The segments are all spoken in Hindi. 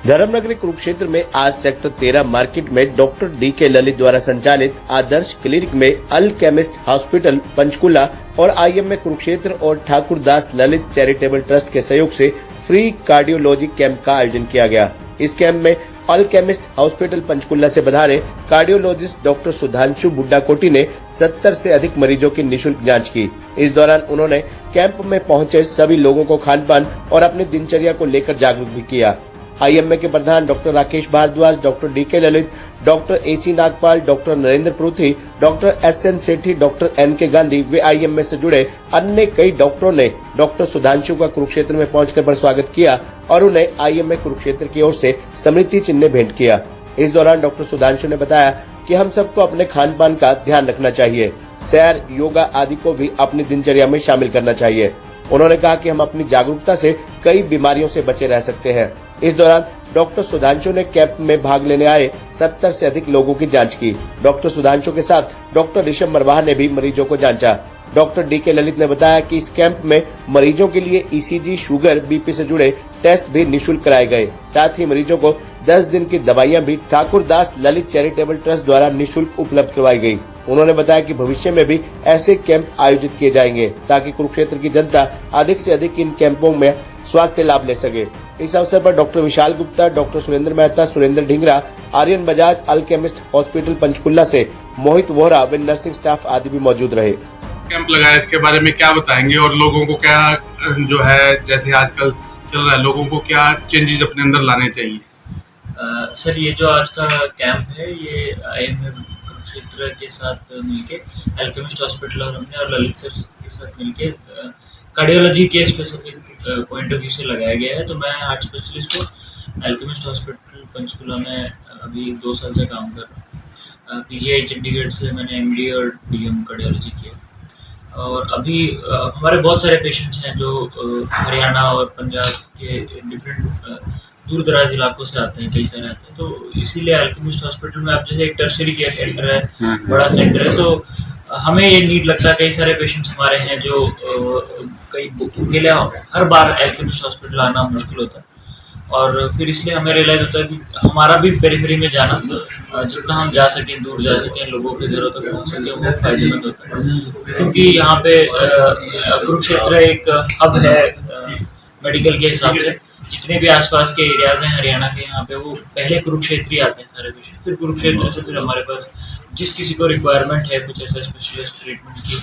धर्मनगरी कुरुक्षेत्र में आज सेक्टर 13 मार्केट में डॉक्टर डी.के. ललित द्वारा संचालित आदर्श क्लिनिक में अल्केमिस्ट हॉस्पिटल पंचकुला और आईएमए कुरुक्षेत्र और ठाकुरदास ललित चैरिटेबल ट्रस्ट के सहयोग से फ्री कार्डियोलॉजी कैंप का आयोजन किया गया। इस कैंप में अल्केमिस्ट हॉस्पिटल पंचकुला से पधारे कार्डियोलॉजिस्ट डॉक्टर सुधांशु बुड्ढाकोटी ने 70 से अधिक मरीजों की निःशुल्क जांच की। इस दौरान उन्होंने कैंप में पहुंचे सभी लोगों को खान-पान और अपनी दिनचर्या को लेकर जागरूक भी किया। आईएमए के प्रधान doctor Rakesh Bhardwaj, doctor D K. Lalit, doctor A C. Nagpal, doctor Narendra Prithvi, doctor S N. Sethi, doctor N K. Gandhi व आईएमए से जुड़े अन्य कई डॉक्टरों ने डॉक्टर सुधांशु का कुरुक्षेत्र में पहुंचकर स्वागत किया और उन्हें आईएमए कुरुक्षेत्र की ओर से स्मृति चिन्ह भेंट किया। इस दौरान डॉक्टर सुधांशु ने बताया कि हम सबको अपने खान पान का ध्यान रखना चाहिए, सैर, योगा आदि को भी अपनी दिनचर्या में शामिल करना चाहिए। उन्होंने कहा कि हम अपनी जागरूकता से कई बीमारियों से बचे रह सकते हैं। इस दौरान डॉक्टर सुधांशु ने कैंप में भाग लेने आए 70 से अधिक लोगों की जांच की। डॉक्टर सुधांशु के साथ डॉक्टर ऋषभ मरवाहा ने भी मरीजों को जांचा। Doctor D K. ललित ने बताया कि इस कैंप में मरीजों के लिए ईसीजी, शुगर, बीपी से जुड़े टेस्ट भी निःशुल्क कराए गए। साथ ही मरीजों को 10 दिन की दवाइयां भी ठाकुरदास ललित चैरिटेबल ट्रस्ट द्वारा निःशुल्क उपलब्ध करवाई गई। उन्होंने बताया कि भविष्य में भी ऐसे कैंप आयोजित किए जाएंगे ताकि कुरुक्षेत्र की जनता अधिक से अधिक इन कैंपों में स्वास्थ्य लाभ ले सके। इस अवसर पर doctor Vishal Gupta, doctor Surendra Mehta, Surendra Dhingra, Aryan Bajaj, alchemist hospital Panchkula से मोहित वोहरा व नर्सिंग स्टाफ आदि भी मौजूद रहे। कैंप लगाया, इसके बारे में क्या बताएंगे और लोगों को क्या जो है, जैसे आजकल चल रहा है, लोगों को क्या चेंजेस अपने अंदर लाने चाहिए? सर, ये जो आज का कैंप है ये आईएमए कुरुक्षेत्र के साथ मिलके अल्केमिस्ट हॉस्पिटल और हमने और ललित सर के साथ मिलके कार्डियोलॉजी के स्पेसिफिक पॉइंट ऑफ व्यू से लगाया गया है। तो मैं हार्ट स्पेशलिस्ट हूँ, अल्केमिस्ट हॉस्पिटल पंचकुला में अभी 2 साल से काम कर रहा हूँ। पीजीआई चंडीगढ़ से मैंने एमडी और डीएम कार्डियोलॉजी किया और अभी हमारे बहुत सारे पेशेंट्स हैं जो हरियाणा और पंजाब के डिफरेंट दूर दराज इलाकों से आते हैं, कई सारे आते हैं। तो इसीलिए अल्केमिस्ट हॉस्पिटल में अब जैसे एक टर्शरी केयर सेंटर है, बड़ा सेंटर है, तो हमें ये नीड लगता है। कई सारे पेशेंट्स हमारे हैं जो कई के लिए हर बार अल्केमिस्ट हॉस्पिटल आना मुश्किल होता है और फिर इसलिए हमें रियलाइज होता है कि हमारा भी पेरिफेरी में जाना, जितना हम जा सकें, दूर जा सकें, लोगों के घरों तक पहुँच सकें, वो फायदेमंद होता है। क्योंकि यहाँ पे कुरुक्षेत्र एक हब है मेडिकल के हिसाब से। जितने भी आसपास के एरियाज हैं हरियाणा के, यहाँ पे वो पहले कुरुक्षेत्र ही आते हैं सारे पेशेंट, फिर कुरुक्षेत्र से फिर हमारे पास जिस किसी को रिक्वायरमेंट है कुछ ऐसा स्पेशलिस्ट ट्रीटमेंट की,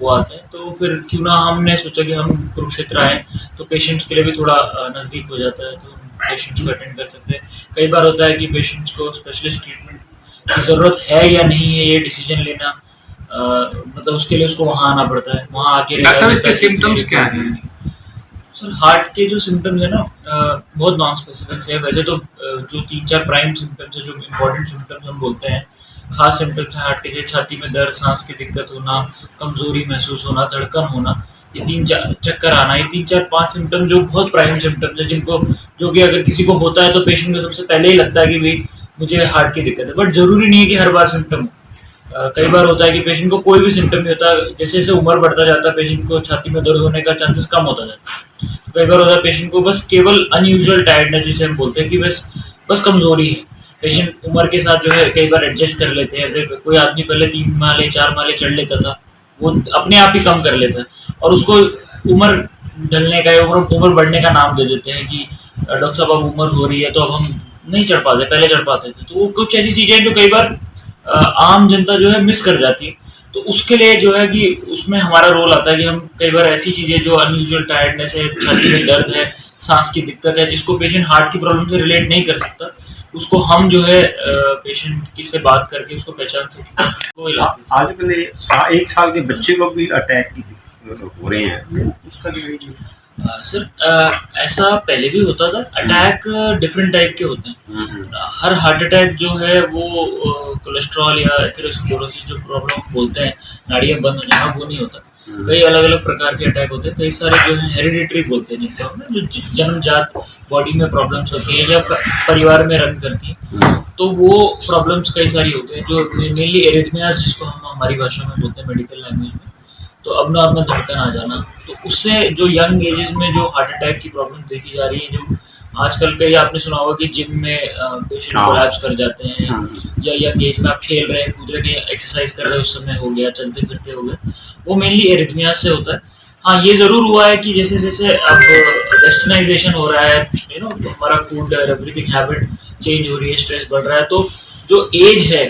वो आते हैं। तो फिर क्यों ना हमने सोचा कि हम कुरुक्षेत्र आए तो पेशेंट्स के लिए भी थोड़ा नज़दीक हो जाता है, तो पेशेंट्स को अटेंड कर सकते हैं। कई बार होता है कि पेशेंट्स को स्पेशलिस्ट ट्रीटमेंट की ज़रूरत है या नहीं है, ये डिसीजन लेना मतलब उसके लिए उसको वहाँ आना पड़ता है। वहाँ आके सिम्टम्स क्या हैं? सर, हार्ट के जो सिम्टम्स है ना बहुत नॉन स्पेसिफिक है। वैसे तो जो 3-4 प्राइम सिम्टम्स है, जो इम्पोर्टेंट सिम्टम्स हम बोलते हैं, खास सिम्टम्स है हार्ट के, जैसे छाती में दर्द, सांस की दिक्कत होना, कमजोरी महसूस होना, धड़कन होना, ये 3-4 चक्कर आना, ये 3-4-5 सिम्टम जो बहुत प्राइम सिम्टम्स है, जिनको जो कि अगर किसी को होता है तो पेशेंट को सबसे पहले ही लगता है कि भाई मुझे हार्ट की दिक्कत है। बट जरूरी नहीं है कि हर बार सिम्टम हो। कई बार होता है कि पेशेंट को कोई भी सिम्टम नहीं होता, जैसे जैसे उम्र बढ़ता जाता है पेशेंट को छाती में दर्द होने का चांसेस कम होता जाता है। तो कई बार होता है पेशेंट को बस केवल अनयूजुअल टायर्डनेस, जिसे हम बोलते हैं कि बस कमजोरी है। पेशेंट उम्र के साथ जो है कई बार एडजस्ट कर लेते हैं। कोई आदमी पहले 3 माले 4 माले चढ़ लेता था, वो अपने आप ही कम कर लेता है और उसको उम्र ढलने का, उम्र बढ़ने का नाम दे देते हैं कि डॉक्टर साहब अब उम्र हो रही है तो अब हम नहीं चढ़ पाते, पहले चढ़ पाते थे। तो वो कुछ ऐसी चीज़ें जो कई बार आम जनता जो है मिस कर जाती है। तो उसके लिए जो है कि उसमें हमारा रोल आता है कि हम कई बार ऐसी चीज़ें जो अनयूजुअल टायर्डनेस है, छाती में दर्द है, सांस की दिक्कत है, जिसको पेशेंट हार्ट की प्रॉब्लम से रिलेट नहीं कर सकता, उसको हम जो है पेशेंट की से बात करके उसको पहचान सकें। आजकल 1 साल के बच्चे को भी अटैक हो रहे हैं, उसका सर ऐसा पहले भी होता था। अटैक डिफरेंट टाइप के होते हैं। हर हार्ट अटैक जो है वो कोलेस्ट्रॉल या एथेरोस्क्लेरोसिस जो प्रॉब्लम बोलते हैं, नाड़ियाँ बंद हो जाना, वो नहीं होता। कई अलग अलग प्रकार के अटैक होते हैं। कई सारे जो है हेरिडिटरी बोलते हैं जिनको, जो जन्मजात बॉडी में प्रॉब्लम्स होती है या परिवार में रन करती हैं, तो वो प्रॉब्लम्स कई सारी होती हैं, जो मेनली एरिथमियाज जिसको हम हमारी भाषा में बोलते हैं मेडिकल लैंग्वेज में। तो अब ना अपना धड़कन आ जाना, तो उससे जो यंग एजेस में जो हार्ट अटैक की प्रॉब्लम देखी जा रही है, जो आजकल कई आपने सुना होगा कि जिम में पेशेंट हाँ। कोलैप्स कर जाते हैं, हाँ। या गेज में आप खेल रहे हैं, कूद रहे हैं, एक्सरसाइज कर रहे हैं, उस समय हो गया, चलते फिरते हो गए, वो मेनली एरिथमिया से होता है। हाँ, ये जरूर हुआ है कि जैसे जैसे अब वेस्टर्नाइजेशन हो रहा है, हमारा फूड एवरीथिंग हैबिट चेंज हो रही है, स्ट्रेस बढ़ रहा है, तो जो एज है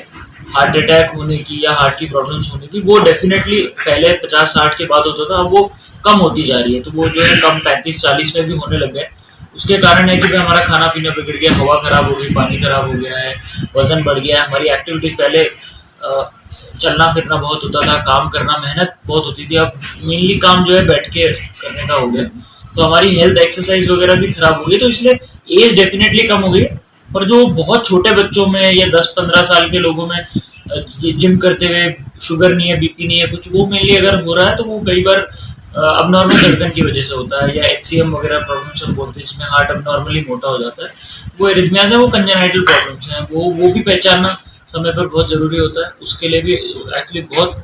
हार्ट अटैक होने की या हार्ट की प्रॉब्लम्स होने की, वो डेफिनेटली पहले 50-60 के बाद होता था, अब वो कम होती जा रही है। तो वो जो है कम 35-40 में भी होने लग गए। उसके कारण है कि भाई हमारा खाना पीना बिगड़ गया, हवा खराब हो गई, पानी खराब हो गया है, वजन बढ़ गया है, हमारी एक्टिविटी पहले चलना फिरना बहुत होता था, काम करना, मेहनत बहुत होती थी, अब मेनली काम जो है बैठ के करने का हो गया, तो हमारी हेल्थ एक्सरसाइज वगैरह भी खराब हो गई, तो इसलिए एज डेफिनेटली कम हो गई। और जो बहुत छोटे बच्चों में या 10-15 साल के लोगों में जिम करते हुए शुगर नहीं है, बीपी नहीं है कुछ, वो मेनली अगर हो रहा है तो वो कई बार अबनॉर्मल धड़कन की वजह से होता है, या HCM वगैरह प्रॉब्लम्स हम बोलते हैं, जिसमें हार्ट अबनॉर्मली मोटा हो जाता है, वो एरिथमियाज है, वो कंजेनाइटल प्रॉब्लम्स हैं, वो भी पहचानना समय पर बहुत ज़रूरी होता है। उसके लिए भी एक्चुअली बहुत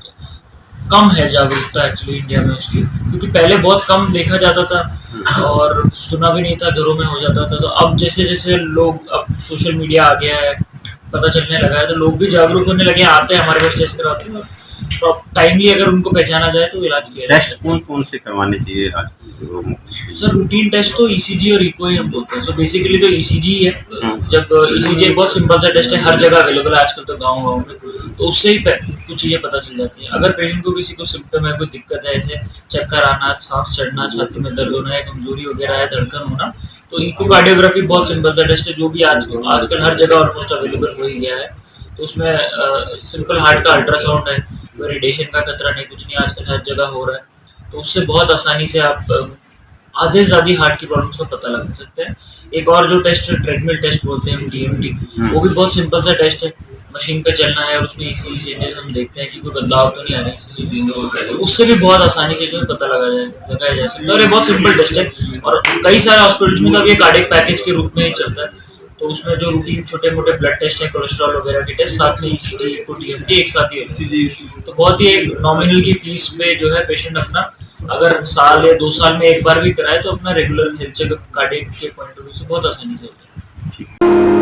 कम है जागरूकता एक्चुअली इंडिया में उसकी, क्योंकि पहले बहुत कम देखा जाता था और सुना भी नहीं था, घरों में हो जाता था। तो अब जैसे जैसे लोग, अब सोशल मीडिया आ गया है, पता चलने लगा है, तो लोग भी जागरूक होने लगे, आते हैं हमारे पास टेस्ट कराते हैं, तो टाइमली अगर उनको पहचाना जाए तो इलाज किया जाए। टेस्ट कौन से करवाने चाहिए आज? सर रूटीन टेस्ट तो ECG और इको ही हम बोलते हैं। सो बेसिकली तो ECG ही है। जब ECG एक बहुत सिंपल सा टेस्ट है, हर जगह अवेलेबल है आजकल तो गाँव में, तो उससे ही कुछ चीज़ें पता चल जाती हैं। अगर पेशेंट को किसी को सिम्टम है, कोई दिक्कत है, जैसे चक्कर आना, सांस चढ़ना, छाती में दर्द होना है, कमजोरी वगैरह है, धड़कन होना, तो इकोकार्डियोग्राफी बहुत सिंपल सा टेस्ट है, जो भी आजकल हर जगह ऑलमोस्ट अवेलेबल हो ही गया है। तो उसमें सिंपल हार्ट का अल्ट्रासाउंड है, रेडिएशन का खतरा नहीं, कुछ नहीं, आजकल हर जगह हो रहा है, तो उससे बहुत आसानी से आप आधे से ज़्यादा हार्ट की प्रॉब्लम्स को पता लगा सकते हैं। एक और जो टेस्ट है, ट्रेडमिल टेस्ट बोलते हैं हम, TMT, वो भी बहुत सिंपल सा टेस्ट है, मशीन पे चलना है और उसमें ECG चेंजेस हम देखते हैं कि कोई बदलाव तो नहीं आ रहे हैं, तो उससे भी बहुत आसानी से जो है पता लगाया जा सकता है। और ये बहुत सिंपल टेस्ट है, और कई सारे हॉस्पिटल्स में तो अब ये कार्डियक पैकेज के रूप में ही चलता है। तो उसमें जो रूटीन छोटे मोटे ब्लड टेस्ट है, कोलेस्ट्रॉल वगैरह के टेस्ट, साथ में ECG, TMT एक साथ ही है। तो बहुत ही एक नॉमिनल की फीस में जो है पेशेंट अपना अगर साल या 2 साल में एक बार भी कराए तो अपना रेगुलर हेल्थ चेकअप कार्डियक के पॉइंट ऑफ व्यू से बहुत आसानी से हो जाए।